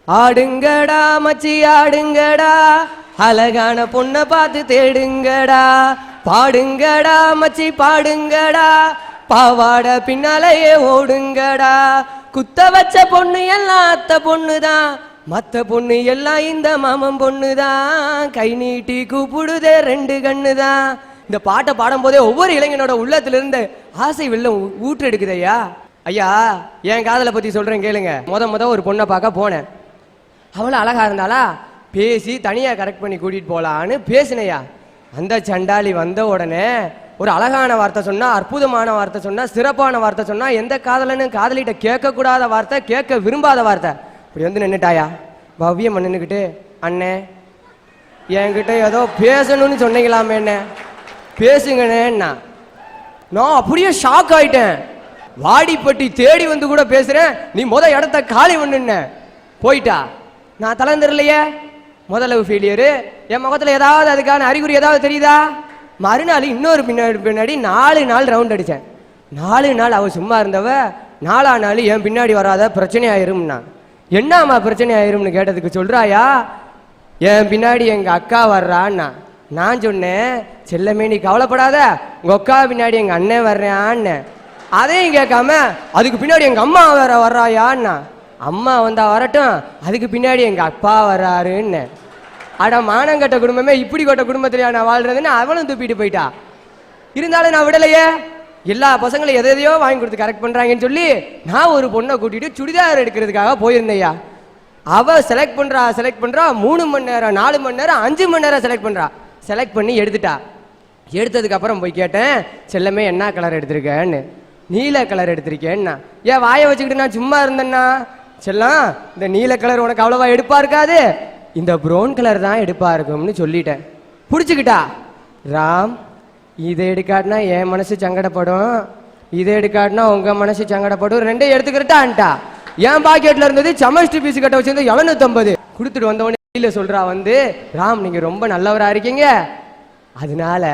ஆடுங்கடா மச்சி ஆடுங்கடா, அழகான பொண்ணை பார்த்து தேடுங்கடா. பாடுங்கடா மச்சி பாடுங்கடா, பாவாட பின்னாலேயே ஓடுங்கடா. குத்த வச்ச பொண்ணு எல்லாம் அத்த பொண்ணுதான், மத்த பொண்ணு எல்லாம் இந்த மாமன் பொண்ணுதான். கை நீட்டி கூப்பிடுதே ரெண்டு கண்ணுதான். இந்த பாட்டை பாடும் போதே ஒவ்வொரு இளைஞனோட உள்ளத்துல இருந்து ஆசை வெள்ளம் ஊற்று எடுக்குதையா. ஐயா, என் காதலை பத்தி சொல்றேன் கேளுங்க. முத ஒரு பொண்ணை பார்க்க போனேன். அவளும் அழகா இருந்தாளா, பேசி தனியா கரெக்ட் பண்ணி கூட்டிட்டு போலான்னு பேசினையா. அந்த சண்டாளி வந்த உடனே ஒரு அழகான வார்த்தை சொன்னா, அற்புதமான வார்த்தை சொன்னா, சிறப்பான வார்த்தை சொன்னா, எந்த காதலன்னு காதலிட்ட கேட்க கூடாத வார்த்தை, கேட்க விரும்பாத வார்த்தை. இப்படி வந்து நின்னுட்டாயா பவ்யம் நின்னுக்கிட்டு, அண்ணே என்கிட்ட ஏதோ பேசணும்னு சொன்னீங்களாமே, என்ன பேசுங்கண்ணேன்னா. நான் அப்படியே ஷாக் ஆயிட்டேன். வாடிப்பட்டி தேடி வந்து கூட பேசுறேன், நீ இடத்த காலி பண்ணுன போயிட்டா. நான் தளர்ந்துடலையே. முதலவு ஃபெயிலியரு. என் முகத்துல ஏதாவது அதுக்கான அறிகுறி ஏதாவது தெரியுதா? மறுநாள் இன்னொரு பின்னாடி 4 நாள் ரவுண்ட் அடித்தேன். 4 நாள் அவள் சும்மா இருந்தவ 4ஆம் நாள் என் பின்னாடி வராத பிரச்சனை ஆயிரும்னா. என்னம்மா பிரச்சனை ஆயிரும்னு கேட்டதுக்கு சொல்றாயா, என் பின்னாடி எங்க அக்கா வர்றான்னா. நான் சொன்னேன், செல்லமே நீ கவலைப்படாத, உங்க அக்கா பின்னாடி எங்க அண்ணன் வர்றான்னு. அதையும் கேட்காம அதுக்கு பின்னாடி எங்க அம்மா வேற வர்றாயான்னா. அம்மா வந்தா வரட்டும், அதுக்கு பின்னாடி எங்க அப்பா வர்றாருன்னு. அட மானங்கட்ட குடும்பமே, இப்படி கொட்ட குடும்பத்திலேயா நான் வாழ்றதுன்னு அவளும் துப்பிட்டு போயிட்டா. இருந்தாலும் நான் விடலையே. எல்லா பசங்களும் எதையோ வாங்கி கொடுத்து கரெக்ட் பண்றாங்கன்னு சொல்லி நான் ஒரு பொண்ணை கூட்டிட்டு சுடிதார் எடுக்கிறதுக்காக போயிருந்தேயா. அவ செலக்ட் பண்றா 3 மணி நேரம் 4 மணி நேரம் 5 மணி நேரம் செலக்ட் பண்ணி எடுத்துட்டா. எடுத்ததுக்கு அப்புறம் போய் கேட்டேன், செல்லமே என்ன கலர் எடுத்திருக்கேன்னு. நீல கலர் எடுத்திருக்கேன்னா. ஏன் வாயை வச்சுக்கிட்டு நான் சும்மா இருந்தேன்னா, செல்லம் இந்த நீல கலர் உனக்கு அவ்வளவா எடுப்பா இருக்காது, இந்த ப்ரௌன் கலர் தான் எடுப்பா இருக்கும்னு சொல்லிட்டேன். பிடிச்சிக்கிட்டா. ராம், இதை எடுக்காட்டினா என் மனசு சங்கடப்படும், இதை எடுக்காட்டினா உங்க மனசு சங்கடப்படும், ரெண்டையும் எடுத்துக்கிட்டான்ட்டா. என் பாக்கெட்ல இருந்தது சமஸ்டி பீஸ் கட்ட வச்சிருந்த 750 கொடுத்துட்டு வந்தவொடனே சொல்றா வந்து, ராம் நீங்க ரொம்ப நல்லவரா இருக்கீங்க, அதனால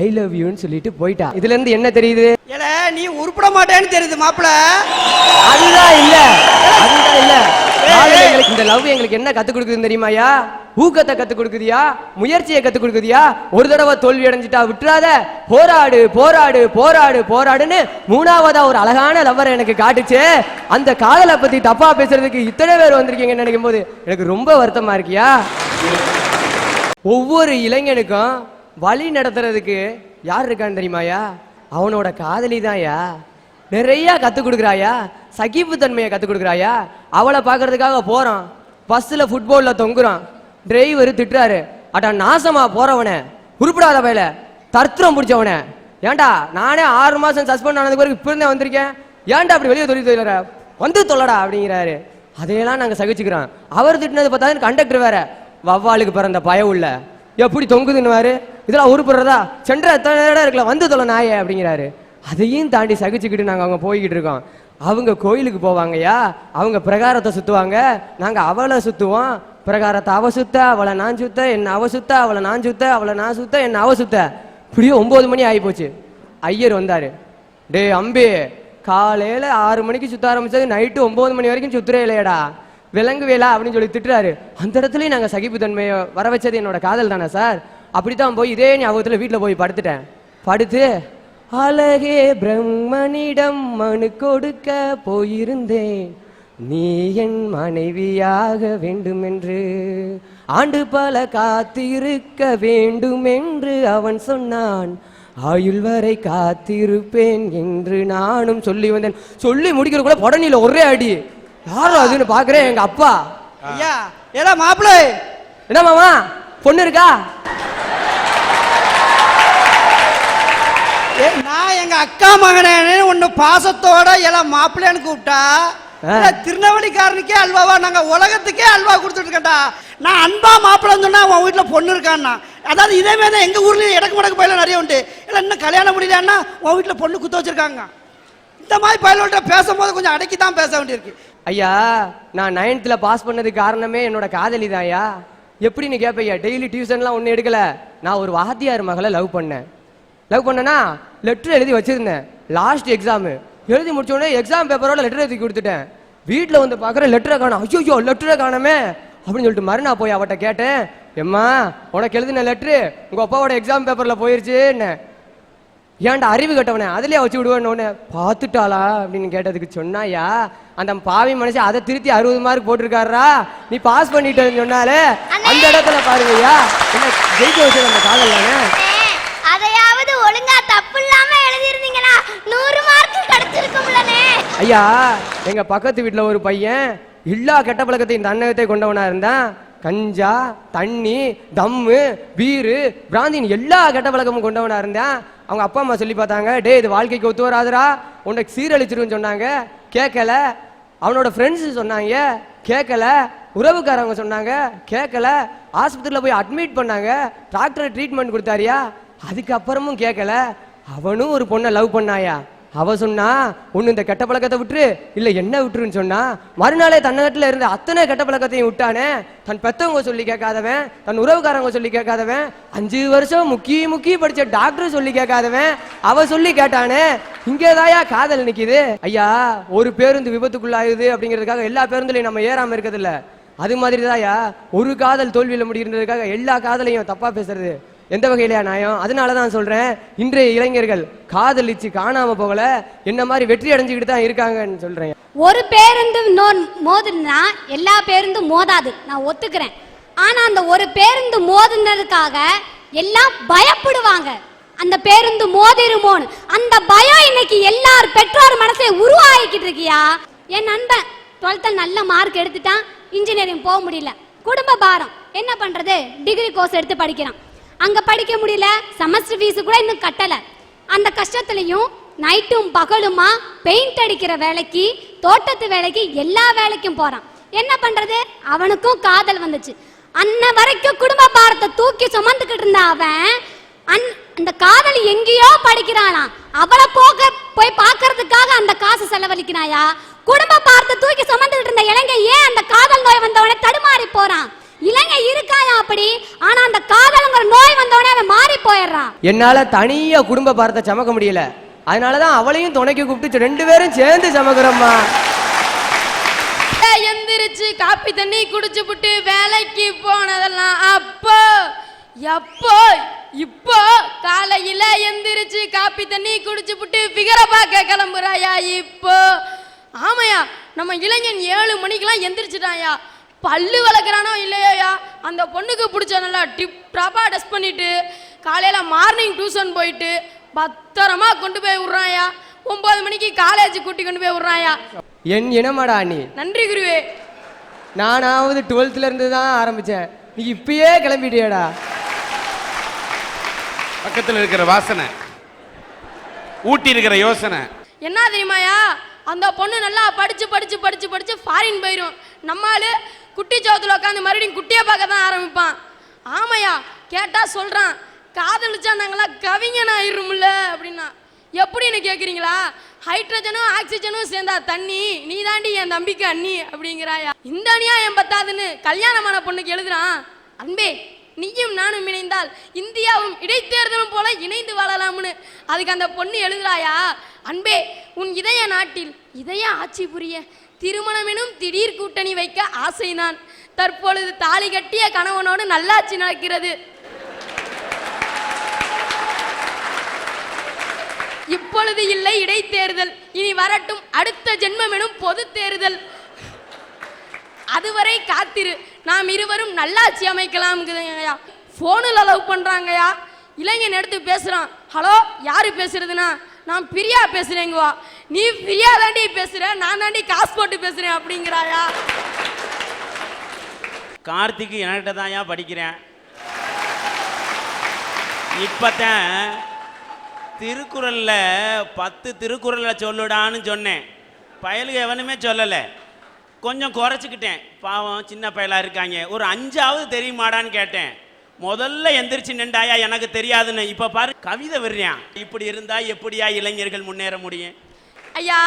ஐ லவ் யூன்னு சொல்லிட்டு போயிட்டா. இதுல இருந்து என்ன தெரியுது? நீ உருப்பட மாட்டேன்னு தெரியுது மாப்பிள. அதுதான் இல்ல. இந்த லவ் எங்களுக்கு என்ன கத்து கொடுக்குதுன்னு தெரியுமாயா? ஊக்கத்தை கத்து கொடுக்குதியா, முயற்சியை கத்து கொடுக்குதியா. ஒரு தடவை தோல்வி அடைஞ்சிட்டா விட்டுறாத, போராடு போராடு போராடு போராடுன்னு 3ஆவதா ஒரு அழகான லவ்வரை எனக்கு காட்டுச்சு. அந்த காதலை பத்தி தப்பா பேசுறதுக்கு இத்தனை பேர் வந்திருக்கீங்கன்னு நினைக்கும் போது எனக்கு ரொம்ப வருத்தமா இருக்கியா. ஒவ்வொரு இளைஞனுக்கும் வழி நடத்துறதுக்கு யார் இருக்கான்னு தெரியுமாயா? அவனோட காதலி தான்யா. நிறைய கத்துக் கொடுக்குறாயா, சகிப்பு தன்மையை கத்துக் கொடுக்குறாயா. அவளை பார்க்கறதுக்காக போறான், பஸ்ல ஃபுட்பால்ல தொங்குறான், டிரைவர் திட்டுறாரு, அட்டா நாசமா போறவன, உருப்படாத வயல, தர்த்திரம் பிடிச்சவன, ஏன்டா நானே 6 மாசம் சஸ்பெண்ட் ஆனதுக்கு பிறகு இப்ப இருந்தே வந்திருக்கேன், ஏன்டா அப்படி வெளியே தொழில் வந்து தொல்லடா அப்படிங்கிறாரு. அதையெல்லாம் நாங்க சகிச்சுக்கிறோம். அவர் திட்டினது பார்த்தா கண்டக்டர் வேற, வவ்வாளுக்கு பிறந்த பய உள்ள எப்படி தொங்குதுன்னு, இதெல்லாம் உருப்படுறதா, சென்ற எத்தனை இடம் இருக்கல, வந்து தொலை நாயே அப்படிங்கிறாரு. அதையும் தாண்டி சகிச்சுக்கிட்டு நாங்கள் அவங்க போய்கிட்டு இருக்கோம். அவங்க கோயிலுக்கு போவாங்கய்யா, அவங்க பிரகாரத்தை சுற்றுவாங்க, நாங்கள் அவளை சுற்றுவோம். பிரகாரத்தை அவ சுத்த, அவளை நான் சுத்த, என்ன அவ சுத்த, அவளை நான் சுத்த, அவளை நான் சுத்த, என்ன அவ சுத்த. இப்படியே 9 மணி ஆகி போச்சு. ஐயர் வந்தார். டே அம்பி, காலையில் 6 மணிக்கு சுற்ற ஆரம்பிச்சது நைட்டு 9 மணி வரைக்கும் சுத்துறே இல்லையடா, விலங்கு வேலா அப்படின்னு சொல்லி திட்டுறாரு. அந்த இடத்துலயும் நாங்கள் சகிப்பு தன்மையை வர வச்சது என்னோட காதல் தானே சார். அப்படித்தான் போய் இதே ஞாபகத்தில் வீட்டில் போய் படுத்துட்டேன். படுத்து அழகே பிரம்மனிடம் மனு கொடுக்க போயிருந்தேன், நீ என் மனைவியாக வேண்டும் என்று, ஆண்டு பல காத்திருக்க வேண்டும் என்று அவன் சொன்னான், ஆயுள் வரை காத்திருப்பேன் என்று நானும் சொல்லி வந்தேன். சொல்லி முடிக்கிற கூட உடனே ஒரே அடி. யாரும் அதுன்னு பாக்குறேன், எங்க அப்பா. ஐயா ஏடா மாப்பிள்ள, என்ன மாமா பொண்ணு இருக்கா? நான் எங்க அக்கா மகனே உன்னை பாசத்தோட எல்லாம் மாப்பிள்ளைன்னு கூப்பிட்டா, திருநெல்வேலிக்காரனுக்கே அல்வாவா, நாங்க உலகத்துக்கே அல்வா கொடுத்துட்டு இருக்கேன்டா. நான் அன்பா மாப்பிள்ளைன்னு சொன்னா உன் வீட்டுல பொண்ணு இருக்கான்னா, அதாவது இதே மாதிரி தான் எங்க ஊர்லயும் இடக்கு மடக்கு பயில நிறைய உண்டு. இல்லை இன்னும் கல்யாணம் முடியலன்னா உன் வீட்டுல பொண்ணு குத்த வச்சிருக்காங்க. இந்த மாதிரி பயிலோட்ட பேசும்போது கொஞ்சம் அடக்கி தான் பேச வேண்டியிருக்கு. ஐயா, நான் 9th பாஸ் பண்ணதுக்கு காரணமே என்னோட காதலி தான் ஐயா. எப்படின்னு கேட்பையா, டெய்லி டியூஷன்லாம் ஒன்றும் எடுக்கல. நான் ஒரு வாத்தியார் மகளை லவ் பண்ணேன்னா லெட்டர் எழுதி வச்சிருந்தேன். லாஸ்ட் எக்ஸாமு எழுதி முடிச்சோடனே எக்ஸாம் பேப்பரோட லெட்டர் எழுதி கொடுத்துட்டேன். வீட்டில் வந்து பார்க்குற லெட்டரை காணும். ஐயோ லெட்டரை காணமே அப்படின்னு சொல்லிட்டு மறுநாள் போய் அவட்ட கேட்டேன், எம்மா உனக்கு எழுதின லெட்ரு உங்கள் அப்பாவோட எக்ஸாம் பேப்பரில் போயிருச்சு என்ன, ஏன்டா அறிவு கட்டவனே அதுலயே வச்சு விடுவேன்னு பார்த்துட்டாளா அப்படின்னு கேட்டதுக்கு சொன்னாயா, அந்த பாவி மனுஷன் அதை திருத்தி 60 மார்க் போட்டிருக்காரா, நீ பாஸ் பண்ணிட்டேன்னு சொன்னாலே அந்த இடத்துல பாருங்கய்யா என்ன ஜெயிக்க வச்சது அந்த காதல் தானே. அதையாவது ஒழுங்கா தப்பு இல்லாம எழுதிருந்தீங்கன்னா 100 மார்க் கிடைச்சிருக்கும்லனே. ஐயா எங்க பக்கத்து வீட்டுல ஒரு பையன் எல்லா கெட்ட பழக்கத்தையும் தன்னகத்தை கொண்டவனா இருந்தான். கஞ்சா, தண்ணி, தம்மு, பீரு, பிராந்தின் எல்லா கெட்ட பழக்கமும் கொண்டவனா இருந்தான். அவங்க அப்பா அம்மா சொல்லி பார்த்தாங்க, டே இது வாழ்க்கைக்கு ஒத்து வராதுரா, உனக்கு சீரழிச்சிருன்னு சொன்னாங்க, கேட்கல. அவனோட ஃப்ரெண்ட்ஸ் சொன்னாங்க, கேட்கல. உறவுக்காரவங்க சொன்னாங்க, கேட்கல. ஆஸ்பத்திரியில் போய் அட்மிட் பண்ணாங்க, டாக்டர் ட்ரீட்மெண்ட் கொடுத்தாரியா, அதுக்கப்புறமும் கேட்கல. அவனும் ஒரு பொண்ணை லவ் பண்ணாயா, அவ சொன்னா ஒன்னு இந்த கெட்ட பழக்கத்தை விட்டுரு இல்ல என்ன விட்டுருன்னு சொன்னா, மறுநாளே தன்னகத்துல இருந்த அத்தனை கெட்ட பழக்கத்தையும் விட்டானே. தன் பெத்தவங்க சொல்லி கேட்காதவன், தன் உறவுக்காரங்க சொல்லி கேட்காதவன், 5 வருஷம் முக்கி படிச்ச டாக்டர் சொல்லி கேட்காதவன் அவ சொல்லி கேட்டானே. இங்கேதாயா காதல் நிக்குது. ஐயா ஒரு பேருந்து விபத்துக்குள்ளாயுது அப்படிங்கிறதுக்காக எல்லா பேருந்துலையும் நம்ம ஏறாம இருக்கிறது இல்ல, அது மாதிரி தாயா ஒரு காதல் தோல்வியில முடிகிறதுக்காக எல்லா காதலையும் தப்பா பேசுறது எந்த வகையிலையா நியாயம்? அதனாலதான் சொல்றேன், இன்றைய இளைஞர்கள் காதலிச்சு காணாம போகல, என்ன மாதிரி வெற்றி அடைஞ்சுக்கிட்டு தான் இருக்காங்கன்னு சொல்றேன். ஒரு பேருந்து மோதுனா எல்லா பேருந்தும் மோதாது, நான் ஒத்துக்கிறேன். ஆனா அந்த ஒரு பேருந்து மோதுனதுக்காக எல்லாம் பயப்படுவாங்க, அந்த பேருந்து மோதிருமோன்னு. அந்த பயம் இன்னைக்கு எல்லார் பெற்றோர் மனசை உருவாக்கிட்டு இருக்கியா. என் நண்பன் 12th நல்ல மார்க் எடுத்துட்டான், இன்ஜினியரிங் போக முடியல, குடும்ப பாரம், என்ன பண்றது, டிகிரி கோர்ஸ் எடுத்து படிக்கிறான், அங்க படிக்க முடியல, செமஸ்டர் ஃபீஸ் கூட இன்னும் கட்டல. அந்த கஷ்டத்துலயும் நைட்டும் பகலுமா பெயிண்ட் அடிக்கிற வேலைக்கு, தோட்டத்து வேலைக்கு, எல்லா வேலைக்கும் போறான். என்ன பண்றது, அவனுக்கும் காதல் வந்துச்சு. அன்ன வரைக்கும் குடும்ப பாரத்தை தூக்கி சுமந்துக்கிட்டு இருந்த அவன் அந்த காதல் எங்கேயோ படிக்கிறானாம். அவளை போய் பார்க்கறதுக்காக அந்த காசு செலவழிக்கிறாயா. குடும்ப பாரத்தை தூக்கி சுமந்துக்கிட்டு இருந்த இளைஞ ஏன் அந்த காதல் நோய் வந்தவனே தடுமாறி போறான். இளைஞ இருக்காயா அப்படி, ஆனா அந்த காதல்ங்கிற நோய் வந்தவனே அவன் மாறி போயிடுறான். என்னால தனியா குடும்ப பாரத்தை சமக்க முடியல, அதனாலதான் அவளையும் துணைக்கு கூப்பிட்டு 2 பேரும் சேர்ந்து சமக்கிறோம்மா. எந்திரிச்சு காப்பி தண்ணி குடிச்சு புட்டு வேலைக்கு போனதெல்லாம் அப்போ எப்போ, இப்போ காலையில எந்திரிச்சு காப்பி தண்ணி குடிச்சு புட்டு பிகர பார்க்க கிளம்புறாயா இப்போ. ஆமையா நம்ம இளைஞன் 7 மணிக்கெல்லாம் எந்திரிச்சிட்டாயா, பல்லு வளர்க்குறானோ இல்லையோயா, அந்த பொண்ணுக்கு பிடிச்ச நல்லா டிப் டாப்பா டஸ்ட் பண்ணிட்டு காலையில மார்னிங் டியூஷன் போயிட்டு பத்திரமா கொண்டு போய் விடுறாயா. 9 மணிக்கு காலேஜ் கூட்டி கொண்டு போய் விடுறாயா. என் இனமாடா நீ. நன்றி குருவே. நானாவது 12th இருந்து தான் ஆரம்பிச்சேன், நீ இப்பயே கிளம்பிட்டியடா. பக்கத்தில் இருக்கிற வாசனை, ஊட்டி இருக்கிற யோசனை என்ன தெரியுமாயா, அந்த பொண்ணு நல்லா படிச்சு படிச்சு படிச்சு படிச்சு ஃபாரின் போயிடும், நம்மால் குட்டி சோத்துல உட்காந்து மறுபடியும் குட்டியை பார்க்க தான் ஆரம்பிப்பான். ஆமையா கேட்டா சொல்றான், காதலிச்சா நாங்களாம் கவிஞன் ஆயிடும்ல அப்படின்னா. எப்படின்னு கேட்குறீங்களா, ஹைட்ரஜனும் ஆக்சிஜனும் சேர்ந்தா தண்ணி, நீ தாண்டி என் தம்பிக்கு அண்ணி அப்படிங்கிறாயா. இந்த அணியா என் பத்தாதுன்னு கல்யாணமான பொண்ணுக்கு எழுதுறான், அன்பே நீயும் நானும் இணைந்தால் இந்தியாவும் இடைத்தேர்தலும் போல இணைந்து வாழலாம்னு. அதுக்கு அந்த பொண்ணு எழுதுறாயா, அன்பே உன் இதய நாட்டில் இதய ஆட்சி புரிய திருமணம் எனும் திடீர் கூட்டணி வைக்க ஆசை நான். தற்பொழுது தாலி கட்டிய கணவனோடு நல்லாட்சி நடக்கிறது. இப்பொழுது இல்லை இடைத்தேர்தல், இனி வரட்டும் அடுத்த ஜென்மம் எனும் பொது தேர்தல். அதுவரை காத்திரு, நாம் இருவரும் நல்லாட்சி அமைக்கலாம்ங்கய்யா. ஃபோனில் லவ் பண்ணுறாங்கய்யா. இளைஞன் எடுத்து பேசுகிறான், ஹலோ யார் பேசுறதுன்னா, நான் பிரியா பேசுகிறேங்குவா. நீ பிரியா தாண்டி பேசுகிற, நான் தாண்டி காசு போட்டு பேசுகிறேன் அப்படிங்கிறாயா. கார்த்திக்கு என்கிட்ட தான்யா படிக்கிறேன். இப்போத்தான் திருக்குறளில் 10 திருக்குறளை சொல்லுடான்னு சொன்னேன், பயலுக எவனுமே சொல்லலை. கொஞ்சம் குறைச்சிக்கிட்டேன், பாவம் சின்ன பயலாக இருக்காங்க, ஒரு 5ஆவது தெரியுமாடான்னு கேட்டேன். முதல்ல எந்திரிச்சு நின்றாயா எனக்கு தெரியாதுன்னு. இப்போ பாரு கவிதை வர்றான். இப்படி இருந்தால் எப்படியா இளைஞர்கள் முன்னேற முடியும்? ஐயா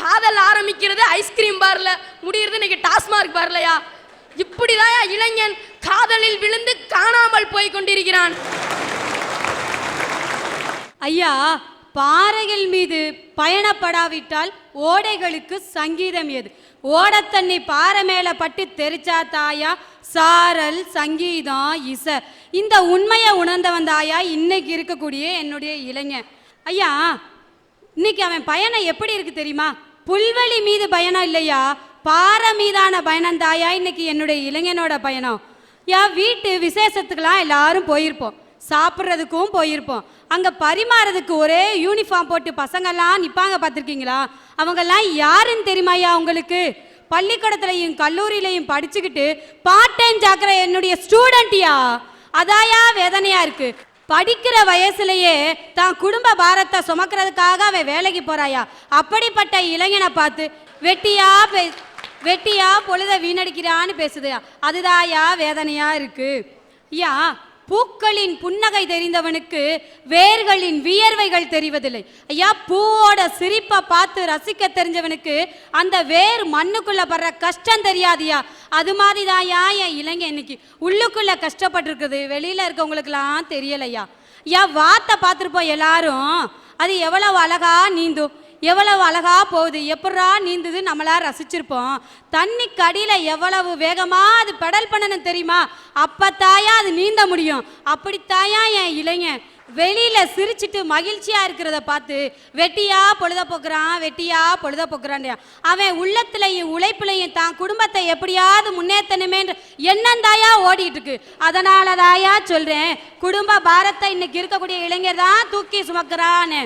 காதல் ஆரம்பிக்கிறது ஐஸ்கிரீம் பார்ல, முடிகிறது இன்னைக்கு டாஸ்மார்க் பார்லையா. இப்படிதான் இளைஞன் காதலில் விழுந்து காணாமல் போய் கொண்டிருக்கிறான். ஐயா, பாறைகள் மீது பயணப்படாவிட்டால் ஓடைகளுக்கு சங்கீதம் ஏது? ஓடத்தண்ணி பாறை மேல பட்டு தெரிச்சா தாயா சாரல் சங்கீதம் இசை. இந்த உண்மையை உணர்ந்தவன் தாயா இன்னைக்கு இருக்கக்கூடிய என்னுடைய இளைஞன். ஐயா, இன்னைக்கு அவன் பயணம் எப்படி இருக்கு தெரியுமா? புல்வெளி மீது பயணம் இல்லையா, பாறை மீதான பயணம் தாயா இன்னைக்கு என்னுடைய இளைஞனோட பயணம். வீட்டு விசேஷத்துக்கெல்லாம் எல்லாரும் போயிருப்போம், சாப்பிட்றதுக்கும் போயிருப்போம். அங்கே பரிமாறதுக்கு ஒரே யூனிஃபார்ம் போட்டு பசங்கள்லாம் நிற்பாங்க, பார்த்துருக்கீங்களா? அவங்கெல்லாம் யாருன்னு தெரியுமாயா உங்களுக்கு? பள்ளிக்கூடத்துலையும் கல்லூரியிலையும் படிச்சுக்கிட்டு பார்ட் டைம் ஜாக்கிற என்னுடைய ஸ்டூடெண்ட்டியா. அதாயா வேதனையா இருக்கு. படிக்கிற வயசுலயே தான் குடும்ப பாரத்தை சுமக்கிறதுக்காக அவன் வேலைக்கு போறாயா. அப்படிப்பட்ட இளைஞனை பார்த்து வெட்டியா பொழுத வீணடிக்கிறான்னு பேசுதையா. அதுதாயா வேதனையா இருக்கு. ஐயா, பூக்களின் புன்னகை தெரிந்தவனுக்கு வேர்களின் வியர்வைகள் தெரிவதில்லை. ஐயா, பூவோட சிரிப்பை பார்த்து ரசிக்க தெரிஞ்சவனுக்கு அந்த வேர் மண்ணுக்குள்ள படுற கஷ்டம் தெரியாதியா. அது மாதிரிதாயா என் இளைஞன் இன்னைக்கு உள்ளுக்குள்ள கஷ்டப்பட்டிருக்குது, வெளியில இருக்கவங்களுக்குலாம் தெரியலையா. ஐயா, வாத்தை பார்த்துருப்போம் எல்லாரும், அது எவ்வளவு அழகா நீந்தும், எவ்வளவு அழகா போகுது, எப்படா நீந்துது நம்மளா ரசிச்சிருப்போம். தண்ணிக்கு அடியில் எவ்வளவு வேகமா அது பெடல் பண்ணணும் தெரியுமா? அப்பத்தாயா அது நீந்த முடியும். அப்படித்தாயா என் இளைஞன் வெளியில சிரிச்சிட்டு மகிழ்ச்சியா இருக்கிறத பார்த்து வெட்டியா பொழுத போக்குறான். அவன் உள்ளத்திலையும் உழைப்புலையும் தான் குடும்பத்தை எப்படியாவது முன்னேற்றணுமேன்ற எண்ணம் தாயா ஓடிட்டு இருக்கு. அதனால தாயா சொல்றேன், குடும்ப பாரத்தை இன்னைக்கு இருக்கக்கூடிய இளைஞர் தான் தூக்கி சுமக்கிறான்னு.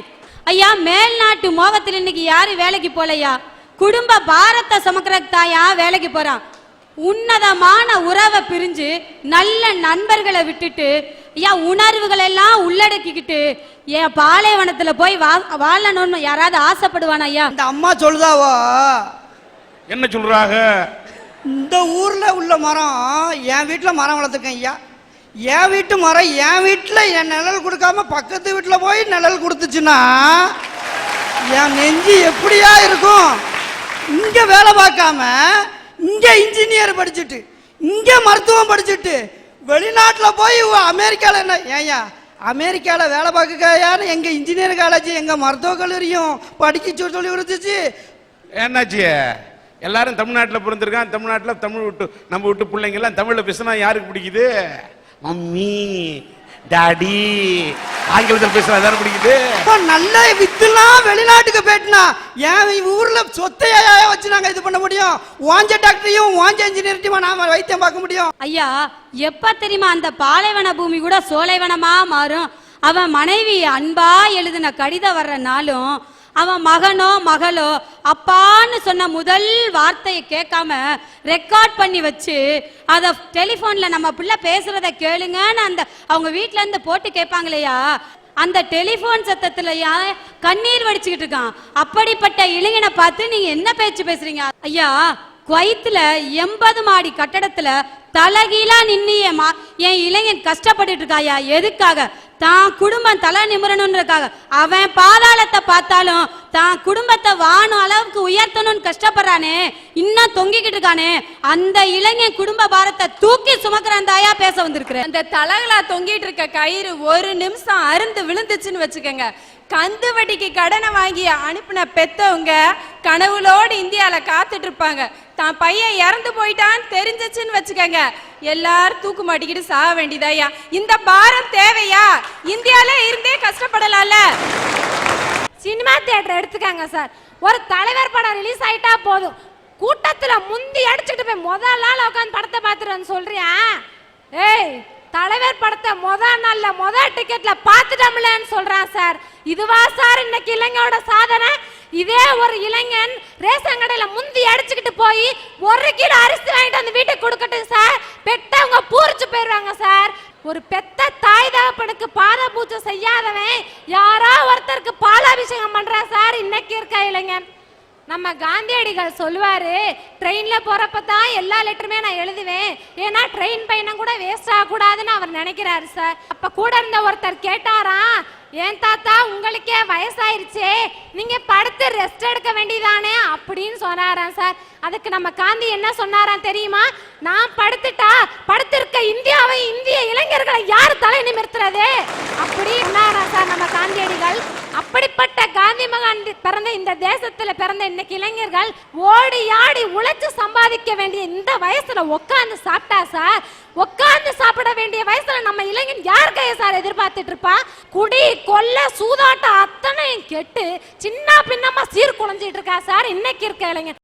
ஐயா, மேல்நாட்டு மோகத்தில் இன்னைக்கு யாரு வேலைக்கு போலையா, குடும்ப பாரத்தை சுமக்கிறதுக்கு தாயா வேலைக்கு போறான். உன்னதமான உறவை பிரிஞ்சு நல்ல நண்பர்களை விட்டுட்டு ஐயா உணர்வுகள் எல்லாம் உள்ளடக்கிக்கிட்டு என் பாலைவனத்துல போய் வாழணும்னு யாராவது ஆசைப்படுவானா? ஐயா, இந்த அம்மா சொல்லுதாவோ. என்ன சொல்றாங்க? இந்த ஊர்ல உள்ள மரம் என் வீட்டுல மரம் வளர்த்துருக்கேன் ஐயா. என் வீட்டு மரம் என் வீட்டில் என் நிழல் கொடுக்காம பக்கத்து வீட்டில் போய் நிழல் கொடுத்துச்சுன்னா என் நெஞ்சு எப்படியா இருக்கும்? இங்கே வேலை பார்க்காம இங்கே இன்ஜினியர் படிச்சுட்டு இங்கே மருத்துவம் படிச்சுட்டு வெளிநாட்டில் போய் அமெரிக்காவில் என்ன ஏயா அமெரிக்காவில் வேலை பார்க்கயான்னு எங்கள் இன்ஜினியர் காலேஜ் எங்கள் மருத்துவ கல்லூரியும் படிக்க சொல்லி கொடுத்துச்சு. என்னாச்சு? எல்லாரும் தமிழ்நாட்டில் பிறந்திருக்கான், தமிழ்நாட்டில் தமிழ் விட்டு நம்ம விட்டு பிள்ளைங்கெல்லாம் தமிழில் பேசினா யாருக்கு பிடிக்குது? மம்மி டாடி ஆங்கிலத்தில் பேசுனா தானே பிடிக்குது. நல்ல வித்துலாம் வெளிநாட்டுக்கு போயிட்டுனா என் ஊர்ல சொத்தையா வச்சு நாங்க இது பண்ண முடியும்? வாஞ்ச டாக்டரையும் வாஞ்ச இன்ஜினியர்ட்டையும் நாம வைத்தியம் பார்க்க முடியும். ஐயா, எப்ப தெரியுமா அந்த பாலைவன பூமி கூட சோலைவனமா மாறும்? அவன் மனைவி அன்பா எழுதின கடிதம் வர்ற நாளும் அவன் மகனோ மகளோ அப்பான்னு சொன்ன முதல் வார்த்தையை கேட்காம ரெக்கார்ட் பண்ணி வச்சு அதை டெலிஃபோன்ல நம்ம பிள்ளை பேசுறத கேளுங்கன்னு அந்த அவங்க வீட்டுல இருந்து போட்டு கேட்பாங்களையா, அந்த டெலிஃபோன் சத்தத்துலயா கண்ணீர் வடிச்சுக்கிட்டு இருக்கான். அப்படிப்பட்ட இளைஞனை பார்த்து நீங்க என்ன பேச்சு பேசுறீங்க? ஐயா, குவைத்துல 80 மாடி கட்டடத்துல தலகீழா நின்று என் இளைஞன் கஷ்டப்பட்டு இருக்காயா. எதுக்காக? தான் குடும்பம் தலை நிமிரணும்ன்றக்காக. அவன் பாதாளத்தை பார்த்தாலும் தான் குடும்பத்தை வாணும் அளவுக்கு உயர்த்தணும்னு கஷ்டப்படுறானே, இன்னும் தொங்கிக்கிட்டு இருக்கானே, அந்த இளைஞன் குடும்ப பாரத்தை தூக்கி சுமக்கிறான் தாயா பேச வந்திருக்கிறேன். அந்த தலகளா தொங்கிட்டு இருக்க கயிறு ஒரு நிமிஷம் அருந்து விழுந்துச்சுன்னு வச்சுக்கோங்க, கந்து வட்டிக்கு கடனை வாங்கி அனுப்பின பெத்தவங்க கனவுளோடு இந்தியால காத்துட்டு இருப்பாங்க. தான் பையன் இறந்து போயிட்டான்னு தெரிஞ்சிச்சுன்னு வச்சுக்கோங்க, எல்லாரும் தூக்கு மாட்டிக்கிட்டு சாக வேண்டியதாயா. இந்த பாரம் தேவையா? இந்தியால இருந்தே கஷ்டப்படலாம்ல. சினிமா தியேட்டர் எடுத்துக்காங்க சார், ஒரு தலைவர் படம் ரிலீஸ் ஆயிட்டா போதும், கூட்டத்துல முந்தி அடிச்சுட்டு போய் முதல் நாள் உட்காந்து படத்தை பார்த்துட்டு சொல்றியா? ஏய், தலைவர் படத்தை முதல் நாள்ல முதல் டிக்கெட்ல பார்த்துட்டோம்லன்னு சொல்றான் சார். இதுவா சார் இன்னைக்கு இளைஞனோட சாதனை? இதே ஒரு இளைஞன் ரேஷன் கடையில முந்தி அடிச்சுக்கிட்டு போய் 1 கிலோ அரிசி வாங்கிட்டு வந்து வீட்டுக்கு கொடுக்கட்டும் சார், பெத்தவங்க பூரிச்சு போயிடுவாங்க சார். ஒரு பெத்த தாய் தகப்பனுக்கு பாத பூஜை செய்யாதவன் யாரா ஒருத்தருக்கு பாலாபிஷேகம் பண்றான் சார் இன்னைக்கு இருக்க இளைஞன். நம்ம காந்தியடிகள் சொல்லுவாரு, ட்ரெயின்ல போறப்ப தான் எல்லா லெட்டருமே நான் எழுதுவேன், ஏன்னா ட்ரெயின் பயணம் கூட வேஸ்ட் ஆகக்கூடாதுன்னு அவர் நினைக்கிறாரு சார். அப்ப கூட இருந்த ஒருத்தர் கேட்டாராம், ஏன் தாத்தா உங்களுக்கே வயசாயிருச்சே, நீங்க படுத்து ரெஸ்ட் எடுக்க வேண்டியதானே அப்படின்னு சொன்னாராம் சார். அதுக்கு நம்ம காந்தி என்ன சொன்னாராம் தெரியுமா? நான் படுத்துட்டா படுத்திருக்க இந்தியாவை இந்திய இளைஞர்களை யார் தலை நிமிர்த்துறது அப்படி சொன்னாராம் சார் நம்ம காந்தியடிகள். அப்படிப்பட்ட காந்தி மகான் பிறந்த இந்த தேசத்துல பிறந்த இன்னைக்கு இளைஞர்கள் ஓடி ஆடி உழைச்சு சம்பாதிக்க வேண்டிய இந்த வயசுல உட்கார்ந்து சாப்பிட்டா சார், உட்கார்ந்து சாப்பிட வேண்டிய வயசுல நம்ம இளைஞன் யார் கையை சார் எதிர்பார்த்துட்டு இருப்பா? குடி கொல்ல சூதாட்டம் அத்தனையும் கெட்டு சின்ன பின்னமா சீர்குலைஞ்சிட்டு இருக்கா சார் இன்னைக்கு இருக்க இளைஞன்.